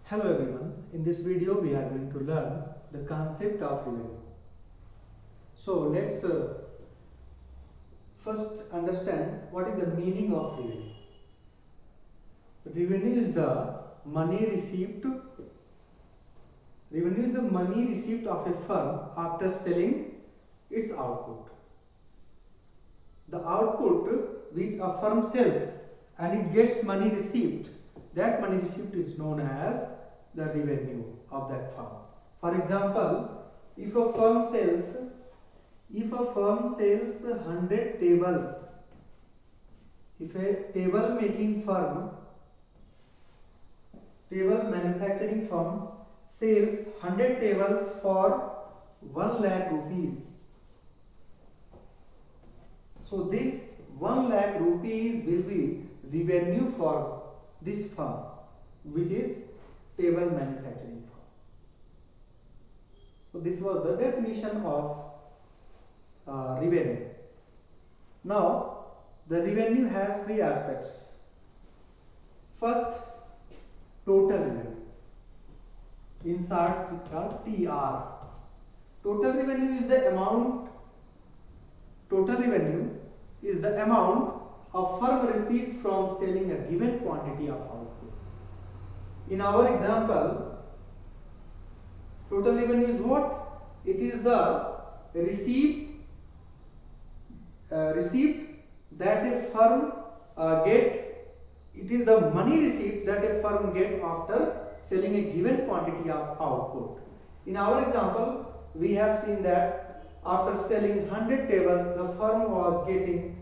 Hello everyone, in this video we are going to learn the concept of revenue. So let's first understand what is the meaning of revenue. Revenue is the money received of a firm after selling its output. The output which a firm sells and it gets money received, that money received is known as the revenue of that firm. For example, if a firm sells 100 tables, if a table manufacturing firm sells 100 tables for 1 lakh rupees, so this 1 lakh rupees will be revenue for this firm, which is table manufacturing firm. So this was the definition of revenue. Now the revenue has three aspects. First, total revenue. In short, it's called TR. Total revenue is the amount a firm received from selling a given quantity of output. In our example, total revenue is what? It is the receipt that a firm it is the money receipt that a firm get after selling a given quantity of output. In our example, we have seen that after selling 100 tables, the firm was getting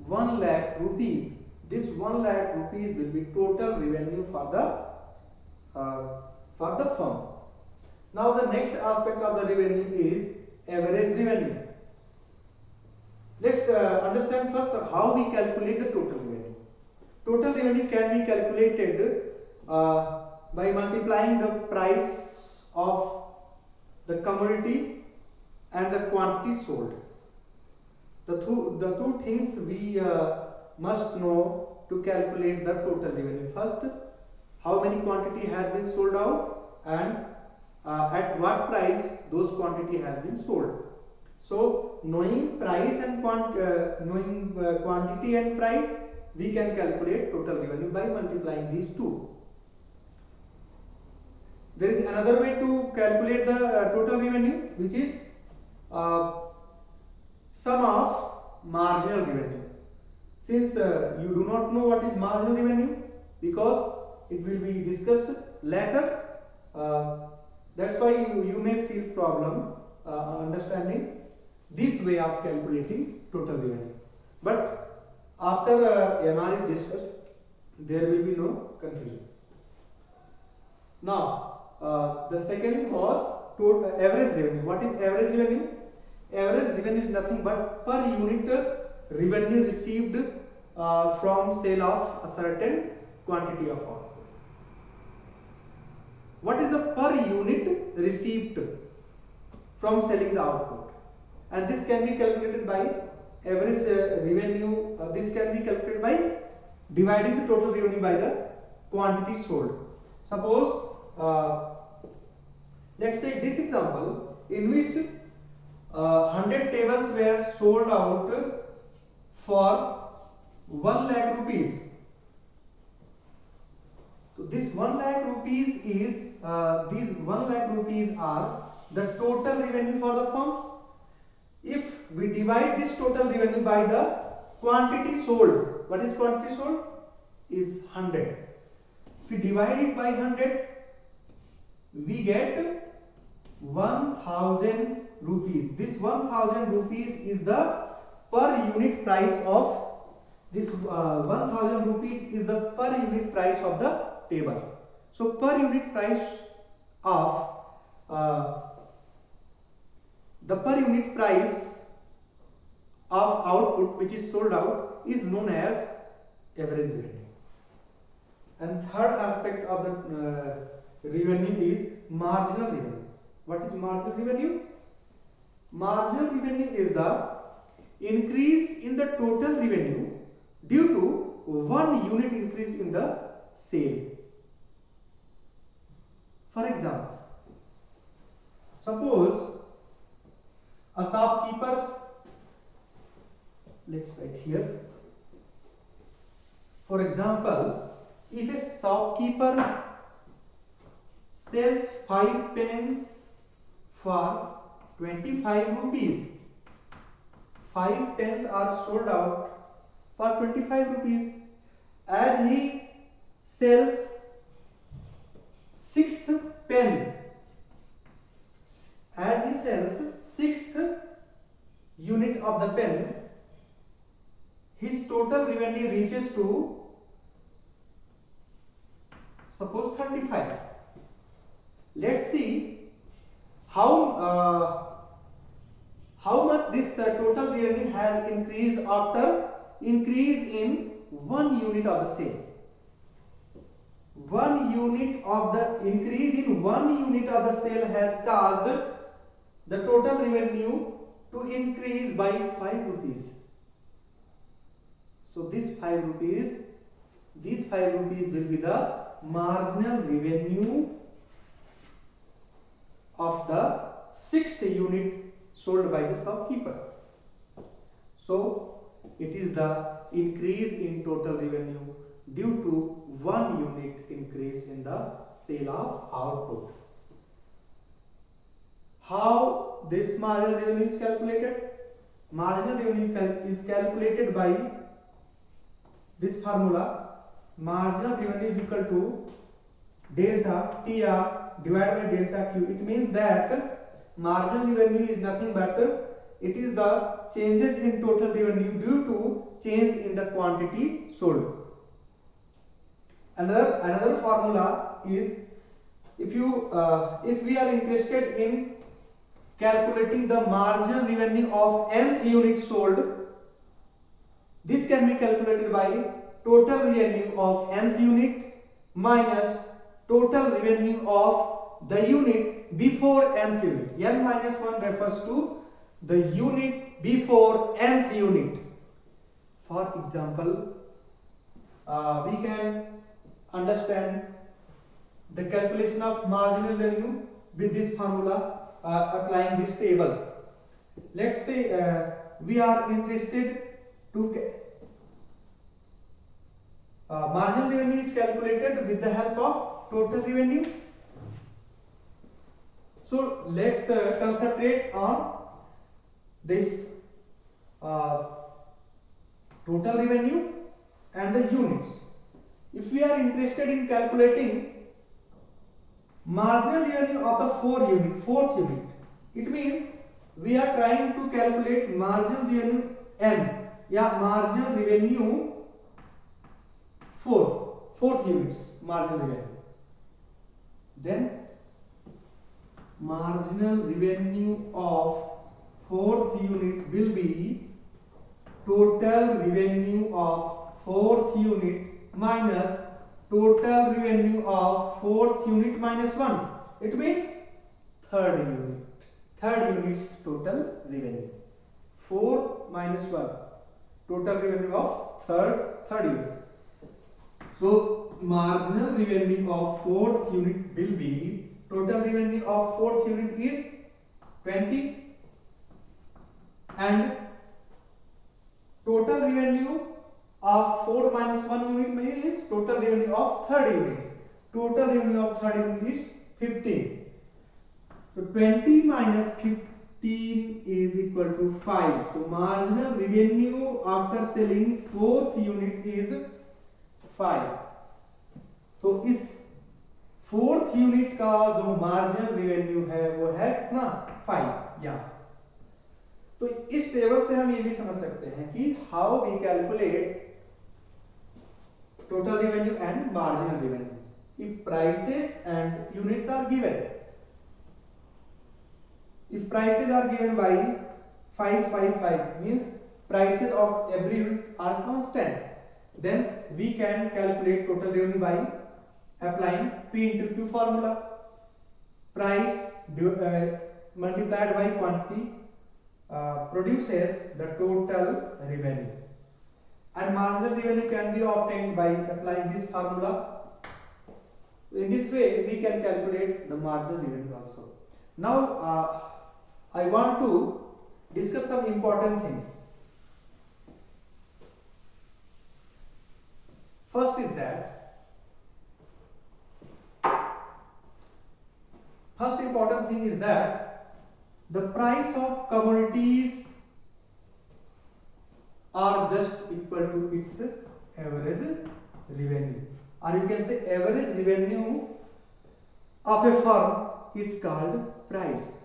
1 lakh rupees. This 1 lakh rupees will be total revenue for the firm. Now the next aspect of the revenue is average revenue. Let's understand first how we calculate the total revenue. Total revenue can be calculated by multiplying the price of the commodity and the quantity sold. The two things we must know to calculate the total revenue. First, how many quantity has been sold out and at what price those quantity has been sold. So knowing price and quantity and price, we can calculate total revenue by multiplying these two. There is another way to calculate the total revenue, which is sum of marginal revenue. Since you do not know what is marginal revenue, because it will be discussed later, that's why you may feel problem understanding this way of calculating total revenue. But after MR is discussed, there will be no confusion. Now the second was average revenue. What is average revenue? Average revenue is nothing but per unit revenue received from sale of a certain quantity of output. What is the per unit received from selling the output? And this can be calculated by average revenue. This can be calculated by dividing the total revenue by the quantity sold. Suppose let's take this example in which 100 tables were sold out for 1 lakh rupees. So this 1 lakh rupees is these 1 lakh rupees are the total revenue for the firms. If we divide this total revenue by the quantity sold, what is quantity sold? Is 100. If we divide it by 100, we get 1000 rupees. This 1000 rupees is the per unit price of this 1000 rupees is the per unit price of the tables. So per unit price of the per unit price of output which is sold out is known as average revenue. And third aspect of the revenue is marginal revenue. What is marginal revenue? Marginal revenue is the increase in the total revenue due to 1 unit increase in the sale. For example, suppose a shopkeeper, let's write here. For example, if a shopkeeper sells 5 pens for 25 rupees, 5 pens are sold out for 25 rupees. As he sells 6th pen, as he sells 6th unit of the pen, his total revenue reaches to suppose 35. Let's see how much this total revenue has increased after increase in 1 unit of the sale. 1 unit of the increase in 1 unit of the sale has caused the total revenue to increase by 5 rupees. So this 5 rupees, these 5 rupees will be the marginal revenue of the 6th unit sold by the shopkeeper. So it is the increase in total revenue due to 1 unit increase in the sale of output. How this marginal revenue is calculated? Marginal revenue is calculated by this formula. Marginal revenue is equal to delta TR divided by delta Q. It means that marginal revenue is nothing but it is the changes in total revenue due to change in the quantity sold. Another formula is, if we are interested in calculating the marginal revenue of nth unit sold, this can be calculated by total revenue of nth unit minus total revenue of the unit before nth unit. N minus 1 refers to the unit before nth unit. For example, we can understand the calculation of marginal revenue with this formula, applying this table. Let's say we are interested to marginal revenue is calculated with the help of total revenue. So let's concentrate on this total revenue and the units. If we are interested in calculating marginal revenue of the fourth unit, it means we are trying to calculate marginal revenue M, marginal revenue fourth units marginal revenue. Then marginal revenue of fourth unit will be total revenue of fourth unit minus total revenue of fourth unit minus 1. It means third unit's total revenue. 4 minus 1, total revenue of third unit. So marginal revenue of fourth unit will be, total revenue of fourth unit is 20 and total revenue of 4 minus 1 unit means total revenue of third unit. Total revenue of third unit is 15. So 20 minus 15 is equal to 5. So marginal revenue after selling fourth unit is 5. तो इस fourth unit का जो marginal revenue है वो है कितना 5 या। तो इस टेबल से हम ये भी समझ सकते हैं कि how we calculate total revenue and marginal revenue if prices and units are given. If prices are given by 555 means prices of every unit are constant, then we can calculate total revenue by applying P into Q formula. Price multiplied by quantity produces the total revenue. And marginal revenue can be obtained by applying this formula. In this way we can calculate the marginal revenue also. Now I want to discuss some important things. First is that, first important thing is that the price of commodities are just equal to its average revenue, or you can say average revenue of a firm is called price.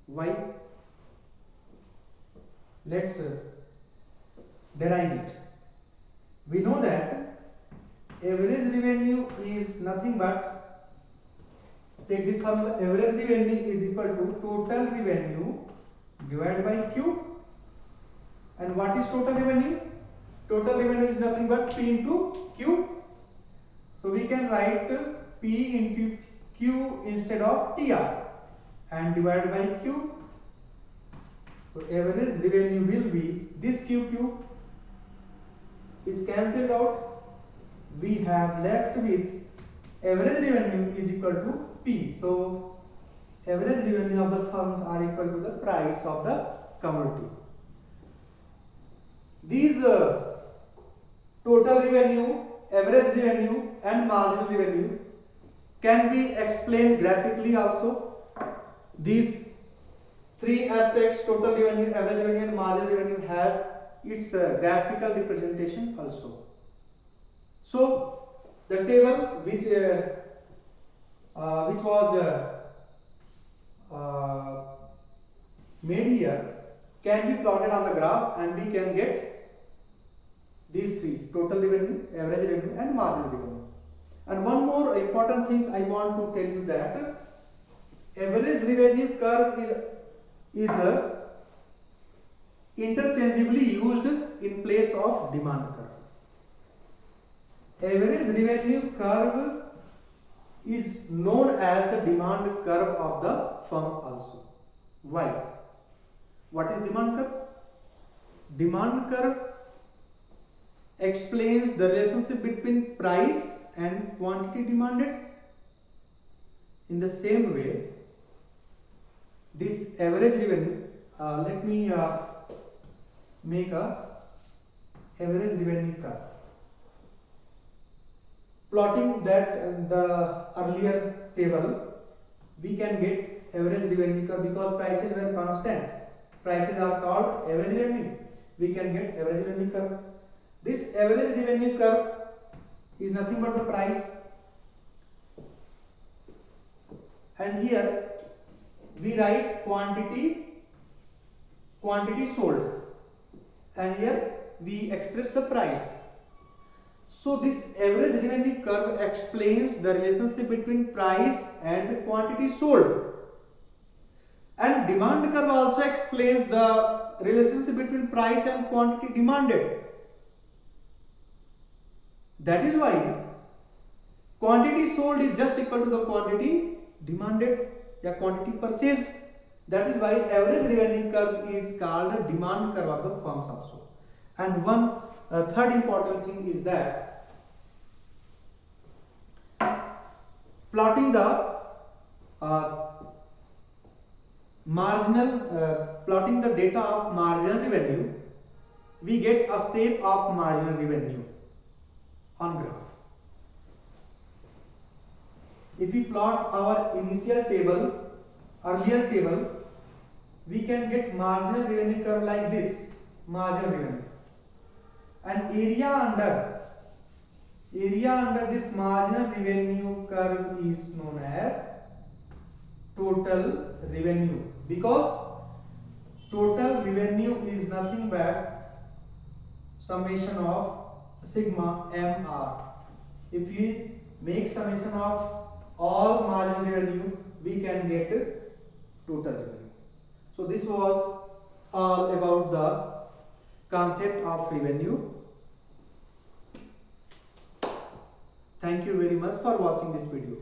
Why? Let's derive it. We know that average revenue is nothing but, take this formula, average revenue is equal to total revenue divided by Q. And what is total revenue? Total revenue is nothing but P into Q. So we can write P into Q instead of TR and divided by Q. So average revenue will be this QQ is cancelled out. We have left with average revenue is equal to P. So average revenue of the firms are equal to the price of the commodity. These total revenue, average revenue and marginal revenue can be explained graphically also. These three aspects, total revenue, average revenue and marginal revenue, has its graphical representation also. So the table which was made here can be plotted on the graph, and we can get these three: total revenue, average revenue and marginal revenue. And one more important thing I want to tell you, that average revenue curve is interchangeably used in place of demand curve. Average revenue curve is known as the demand curve of the firm also. Why? What is demand curve? Demand curve explains the relationship between price and quantity demanded. In the same way, this average revenue, let me make a average revenue curve. Plotting that the earlier table, we can get average revenue curve because prices were constant. Prices are called average revenue. We can get average revenue curve. This average revenue curve is nothing but the price, and here we write quantity sold, and here we express the price. So this average revenue curve explains the relationship between price and quantity sold, and demand curve also explains the relationship between price and quantity demanded. That is why quantity sold is just equal to the quantity demanded, या quantity purchased. That is why average revenue curve is called a demand curve of the firms also. And one third important thing is that plotting the plotting the data of marginal revenue, we get a shape of marginal revenue on graph. If we plot our initial table, earlier table, we can get marginal revenue curve like this, marginal revenue, and area under this marginal revenue curve is known as total revenue, because total revenue is nothing but summation of sigma MR. If we make summation of all marginal revenue, we can get total revenue. So this was all about the concept of revenue. Thank you very much for watching this video.